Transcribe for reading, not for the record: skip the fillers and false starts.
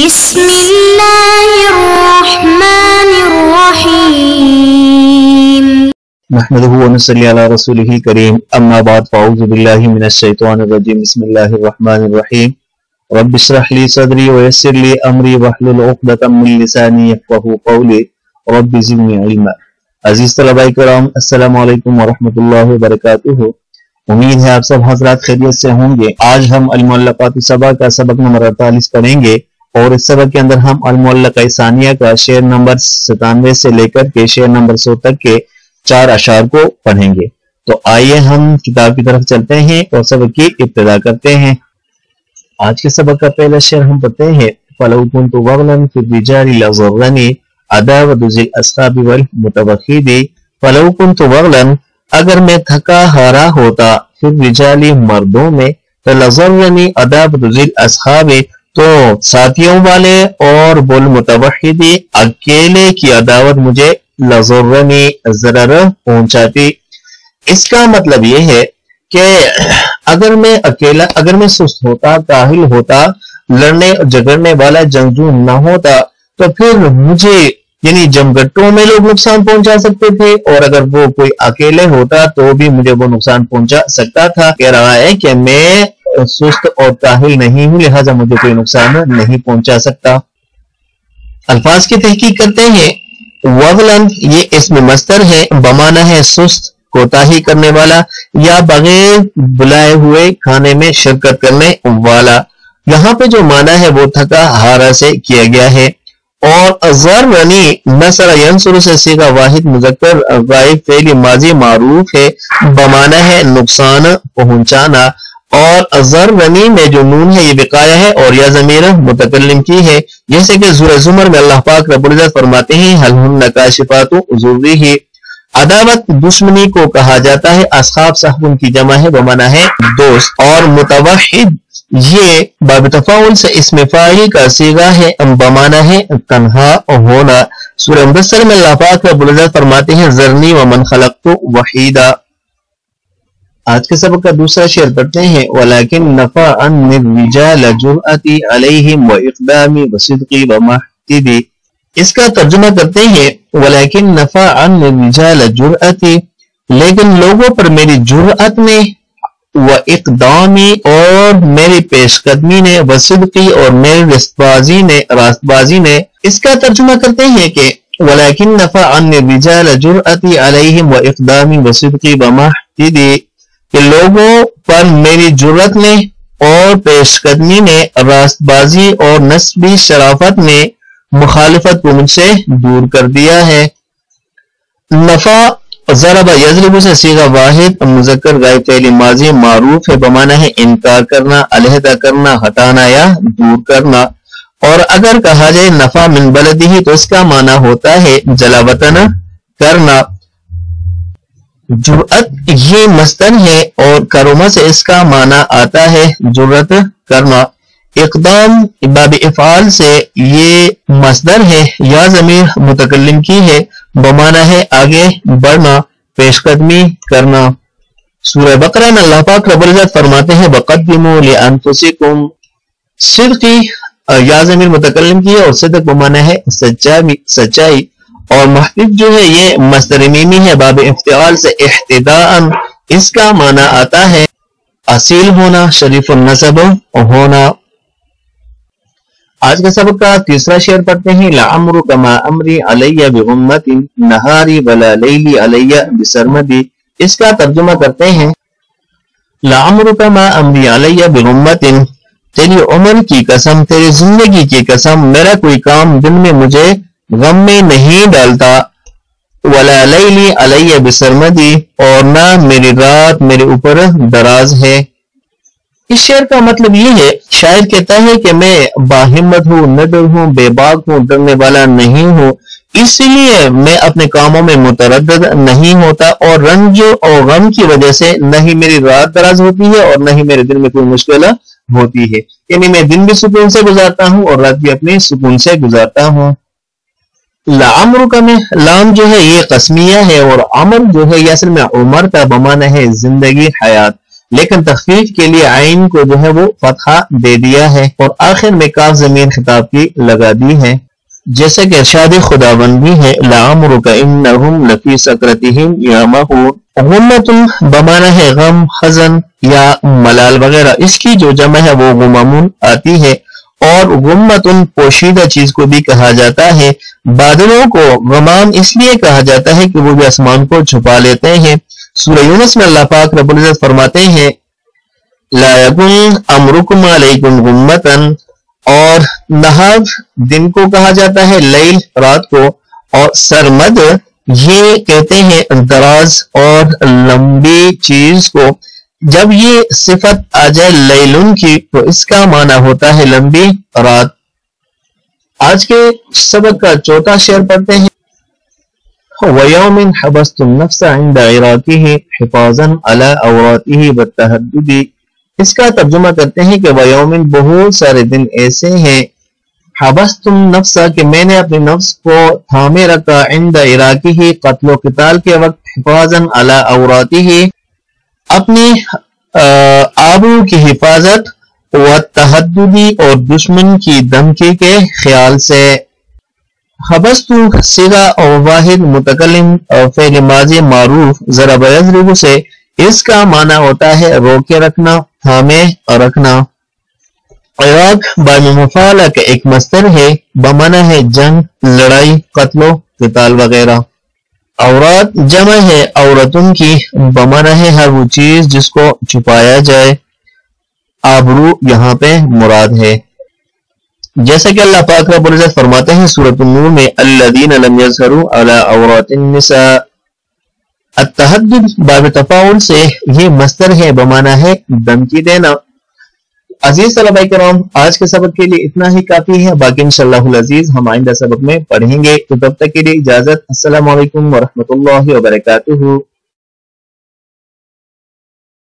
بسم الله الرحمن الرحيم نحمده ونصلي على رسوله الكريم اما بعد فاعوذ بالله من الشيطان الرجيم بسم الله الرحمن الرحيم رب اشرح لي صدري ويسر لي امري واحلل عقدة من لساني يفقهوا قولي رب زدني علما۔ عزیز طلباء کرام السلام علیکم ورحمۃ اللہ وبرکاتہ۔ امید ہے آپ سب حضرات خیریت سے ہوں گے۔ آج ہم المعلقات السبع کا سبق نمبر 48 پڑھیں گے اور اس سبق کے اندر ہم المعلقہ ثانیہ کا شعر نمبر 97 سے لے کر کے شعر نمبر 100 تک کے 4 اشعار کو پڑھیں گے۔ تو آئیے ہم کتاب کی طرف چلتے ہیں اور سبق کی ابتدا کرتے ہیں۔ آج کے سبق کا پہلا شعر ہم پڑھتے ہیں فَلَوْ كُنْتُ وَغْلًا فِي الرِّجَالِ لَغَرَّنِي عَدَاوَةُ ذِي الْأَصْحَابِ وَالْمُتَوَحِّدِ فَلَوْ كُنْتُ وَغْلًا اگر میں تھکا ہارا ہوتا فِي الرِّجَالِ مردوں میں لَغَرَّنِي عَدَاوَةُ ذِي الْأَصْحَابِ تو ساتھیوں والے اور والمتوحد اکیلے کی عداوت مجھے لَغَرَّنِي ضرر پہنچاتی۔ اس کا مطلب یہ ہے کہ اگر میں اکیلا، اگر میں سست ہوتا، کاہل ہوتا، لڑنے جھگڑنے والا جنگجو نہ ہوتا تو پھر مجھے یعنی جمگٹوں میں لوگ نقصان پہنچا سکتے تھے اور اگر وہ کوئی اکیلے ہوتا تو بھی مجھے وہ نقصان پہنچا سکتا تھا۔ کہہ رہا ہے کہ میں سست اور کاہل نہیں ہوں لہذا مجھے کوئی نقصان نہیں پہنچا سکتا۔ الفاظ کی تحقیق کرتے ہیں۔ وغلن یہ اسم مصدر ہے، بمعنی ہے سست، کوتاہی کرنے والا یا بغیر بلائے ہوئے کھانے میں شرکت کرنے والا۔ یہاں پہ جو معنی ہے وہ تھکا ہارا سے کیا گیا ہے۔ اور ضرنی نصر ینصر سے صیغہ واحد مذکر غائب فعل ماضی معروف ہے، بمعنی ہے نقصان پہنچانا۔ اور ضرنی میں جو نون ہے یہ وقایہ ہے اور یا ضمیر متکلم کی ہے، جیسے کہ سورہ زمر میں اللہ پاک رب العزت فرماتے ہیں هل هن کاشفات ضره۔ عداوت دشمنی کو کہا جاتا ہے، اصحاب صحب کی جمع ہے، بمعنی ہے دوست۔ اور متوحد یہ باب تفاعل سے اسم فاعل کا صیغہ ہے، بمعنی ہے تنہا ہونا۔ سورہ مدثر میں اللہ پاک رب العزت فرماتے ہیں ذرنی ومن خلقت وحیدا۔ آج کے سبق کا دوسرا شعر پڑھتے ہیں وَلَكِنْ نَفَى عَنِّ الرِّجَالَ جُرْأَتِي عَلَيْهِمْ وَإِقْدَامِ وَصِدْقِي وَمَحْتِدِ۔ اس کا ترجمہ کرتے ہیں وَلَكِنْ نَفَى عَنِّ الرِّجَالَ جُرْأَتِي لیکن لوگوں پر میری جرأت نے، وَإِقْدَامِ اور میری پیش قدمی نے، وَصِدْقِي اور میری راست بازی نے۔ اس کا ترجمہ کرتے ہیں کہ وَلَكِنْ نَفَى عَنِّ الرِّجَالَ جُرْأَتِي عَلَيْهِمْ وَإِقْدَامِ وَصِدْقِي وَمَحْتِدِ کہ لوگوں پر میری جرأت نے اور پیش قدمی نے، راست بازی اور نسبی شرافت نے مخالفت کو مجھ سے دور کر دیا ہے۔ نفع ضرب یضرب سے صیغہ واحد مذکر غائب فعل ماضی معروف ہے، بمعنی ہے انکار کرنا، علیحدہ کرنا، ہٹانا یا دور کرنا۔ اور اگر کہا جائے نفع من بلدہ تو اس کا معنی ہوتا ہے جلا وطن کرنا۔ جرأت یہ مصدر ہے اور کرما سے اس کا معنی آتا ہے جرأت کرنا۔ اقدام باب افعال سے یہ مصدر ہے، یا ضمیر متکلم کی ہے، بمعنی ہے آگے بڑھنا، پیش قدمی کرنا۔ سورہ بقرہ میں اللہ پاک رب العزت فرماتے ہیں وَقَدِّمُوا لِأَنفُسِكُمْ صدقی یا ضمیر متکلم کی ہے اور صدق بمعنی ہے سچائی۔ اور محتد جو ہے یہ مصدر میمی ہے، باب افتعال سے احتداء اس کا معنی آتا ہے اصیل ہونا، شریف النسب ہونا۔ آج کے سبق کا تیسرا شعر پڑھتے ہیں لَعَمْرُكَ مَا أَمْرِي عَلَيَّ بِغُمَّةٍ نَهَارِي وَلَا لَيْلِي عَلَيَّ بِسَرْمَدِي۔ اس کا ترجمہ کرتے ہیں لَعَمْرُكَ مَا أَمْرِي عَلَيَّ بِغُمَّةٍ تیری عمر کی قسم، تیری زندگی کی قسم، میرا کوئی کام دن میں مجھے غم میں نہیں ڈالتا۔ وَلَا لَيْلِي عَلَيَّ بِسَرْمَدِي اور نہ میری رات میرے اوپر دراز ہے۔ اس شعر کا مطلب یہ ہے، شاعر کہتا ہے کہ میں باہمت ہوں، نڈر ہوں، بے باک ہوں، ڈرنے والا نہیں ہوں، اس لیے میں اپنے کاموں میں متردد نہیں ہوتا اور رنج اور غم کی وجہ سے نہ ہی میری رات دراز ہوتی ہے اور نہ ہی میرے دن میں کوئی مشکل ہوتی ہے، یعنی میں دن بھی سکون سے گزارتا ہوں اور رات بھی اپنے سکون سے گزارتا ہوں۔ لَعَمْرُكَ میں لام جو ہے یہ قسمیہ ہے اور عمر جو ہے یہ اصل میں عمر کا بمعنی ہے زندگی، حیات۔ لیکن تخفیف کے لیے عین کو جو ہے وہ فتحہ دے دیا ہے اور آخر میں کاف ضمیر خطاب کی لگا دی ہے، جیسے کہ ارشاد خداوند بھی ہے لعمرک انہم لفی سکرتہم یعمہون۔ غمۃ بمعنی ہے غم، حزن یا ملال وغیرہ، اس کی جو جمع ہے وہ غممون آتی ہے، اور غمۃ پوشیدہ چیز کو بھی کہا جاتا ہے۔ بادلوں کو غمام اس لیے کہا جاتا ہے کہ وہ بھی آسمان کو چھپا لیتے ہیں۔ سورہ یونس میں اللہ پاک رب العزت فرماتے ہیں لا یکن امرکم علیکم غمۃ، اور نہار دن کو کہا جاتا ہے، لیل رات کو، اور سرمد یہ کہتے ہیں دراز اور لمبی چیز کو۔ جب یہ صفت آ جائے لیلن کی تو اس کا معنی ہوتا ہے لمبی رات۔ آج کے سبق کا چوتھا شعر پڑھتے ہیں وَيَوْمٍ حَبَسْتُ النَّفْسَ عِنْدَ عِرَاقِهِ حِفَاظًا عَلَىٰ عَوْرَاتِهِ وَالتَّهَدُّدِ۔ اس کا ترجمہ کرتے ہیں کہ وَيَوْمٍ بہت سارے دن ایسے ہیں حَبَسْتُ النَّفْسَ کہ میں نے اپنے نفس کو تھامے رکھا عِنْدَ عِرَاقِهِ قتل و قتال کے وقت حِفَاظًا عَلَىٰ عَوْرَاتِهِ اپنی آبرو کی حفاظت وَالتَّهَدُّدِ اور دشمن کی دھمکی کے خیال سے۔ حبستو صیغہ اور واحد متکلم فعل ماضی معروف ضرب یضرب سے، اس کا معنی ہوتا ہے روکے رکھنا، تھامے رکھنا۔ عراق باب مفعول کا ایک مصدر ہے، بمعنی ہے جنگ، لڑائی، قتل و قتال وغیرہ۔ عورات جمع ہے عورتن کی، بمعنی ہے ہر وہ چیز جس کو چھپایا جائے۔ آبرو یہاں پہ مراد ہے، جیسا کہ اللہ پاک رب العزت فرماتے ہیں سورۃ النور میں الذین لم یظہروا علی عورات النساء۔ التحدد باب تفاعل سے یہ مصدر ہے، بمعنی ہے دھمکی دینا۔ عزیز طلباء کرام، آج کے سبق کے لیے اتنا ہی کافی ہے، باقی انشاءاللہ العزیز ہم آئندہ سبق میں پڑھیں گے، تو تب تک کے لیے اجازت۔ السلام علیکم ورحمۃ اللہ وبرکاتہ۔